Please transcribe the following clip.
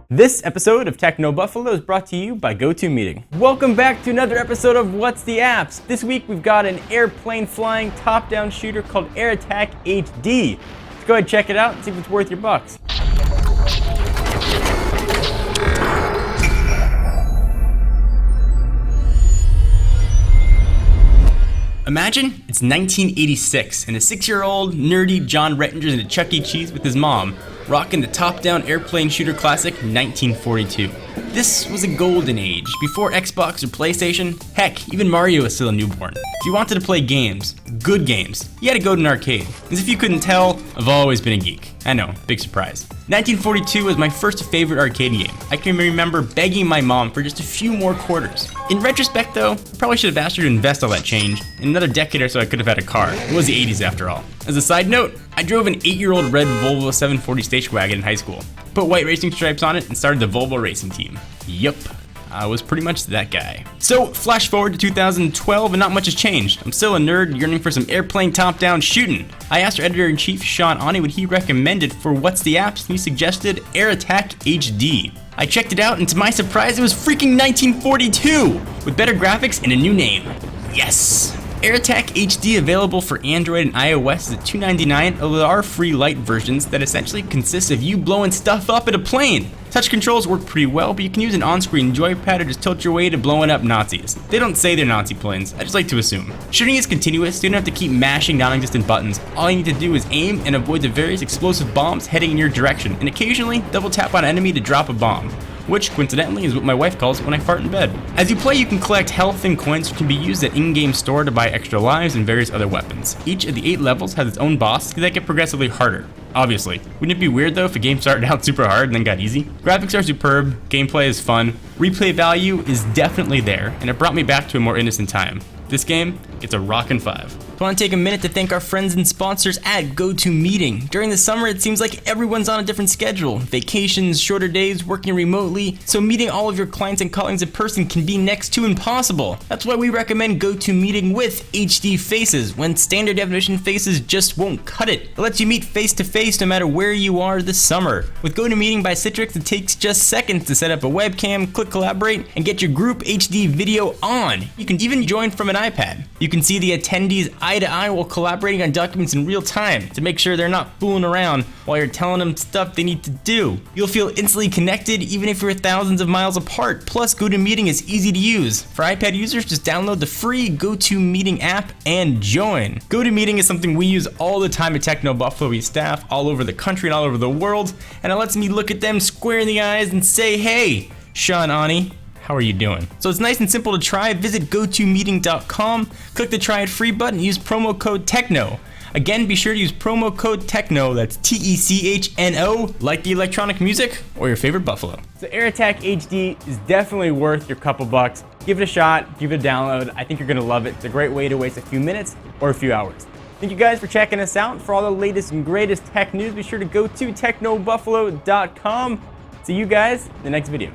This episode of TechnoBuffalo is brought to you by GoToMeeting. Welcome back to another episode of What's the Apps? This week we've got an airplane flying top-down shooter called Air Attack HD. Let's go ahead and check it out and see if it's worth your bucks. Imagine it's 1986 and a 6-year-old nerdy John Rettinger's in a Chuck E. Cheese with his mom, rocking the top-down airplane shooter classic 1942. This was a golden age, before Xbox or PlayStation. Heck, even Mario was still a newborn. If you wanted to play games, good games, you had to go to an arcade. As if you couldn't tell, I've always been a geek. I know, big surprise. 1942 was my first favorite arcade game. I can remember begging my mom for just a few more quarters. In retrospect though, I probably should have asked her to invest all that change. In another decade or so I could have had a car. It was the 80s after all. As a side note, I drove an 8-year-old red Volvo 740 station wagon in high school. Put white racing stripes on it and started the Volvo racing team. Yup. I was pretty much that guy. So, flash forward to 2012 and not much has changed. I'm still a nerd yearning for some airplane top-down shooting. I asked our editor-in-chief, Sean Ani, what he recommended for What's the Apps, and he suggested Air Attack HD. I checked it out, and to my surprise, it was freaking 1942! With better graphics and a new name. Yes! Air Attack HD available for Android and iOS is at $2.99, although there are free light versions that essentially consist of you blowing stuff up in a plane. Touch controls work pretty well, but you can use an on-screen joypad or just tilt your way to blowing up Nazis. They don't say they're Nazi planes, I just like to assume. Shooting is continuous, so you don't have to keep mashing non-existent buttons. All you need to do is aim and avoid the various explosive bombs heading in your direction, and occasionally double tap on an enemy to drop a bomb, which coincidentally is what my wife calls it when I fart in bed. As you play, you can collect health and coins which can be used at in-game store to buy extra lives and various other weapons. Each of the 8 levels has its own boss that get progressively harder. Obviously. Wouldn't it be weird though if a game started out super hard and then got easy? Graphics are superb, gameplay is fun, replay value is definitely there, and it brought me back to a more innocent time. This game gets a rockin' 5. I want to take a minute to thank our friends and sponsors at GoToMeeting. During the summer, it seems like everyone's on a different schedule. Vacations, shorter days, working remotely, so meeting all of your clients and colleagues in person can be next to impossible. That's why we recommend GoToMeeting with HD faces, when standard definition faces just won't cut it. It lets you meet face to face no matter where you are this summer. With GoToMeeting by Citrix, it takes just seconds to set up a webcam, click collaborate, and get your group HD video on. You can even join from an iPad. You can see the attendees eye to eye while collaborating on documents in real time to make sure they're not fooling around while you're telling them stuff they need to do. You'll feel instantly connected even if you're thousands of miles apart. Plus, GoToMeeting is easy to use. For iPad users, just download the free GoToMeeting app and join. GoToMeeting is something we use all the time at TechnoBuffalo. We staff all over the country and all over the world, and it lets me look at them square in the eyes and say, hey, Sean Ani, how are you doing? So it's nice and simple to try. Visit GoToMeeting.com, click the try it free button, use promo code TECHNO. Again, be sure to use promo code TECHNO, that's TECHNO, like the electronic music or your favorite buffalo. So Air Attack HD is definitely worth your couple bucks. Give it a shot, give it a download. I think you're gonna love it. It's a great way to waste a few minutes or a few hours. Thank you guys for checking us out. For all the latest and greatest tech news, be sure to go to TechnoBuffalo.com. See you guys in the next video.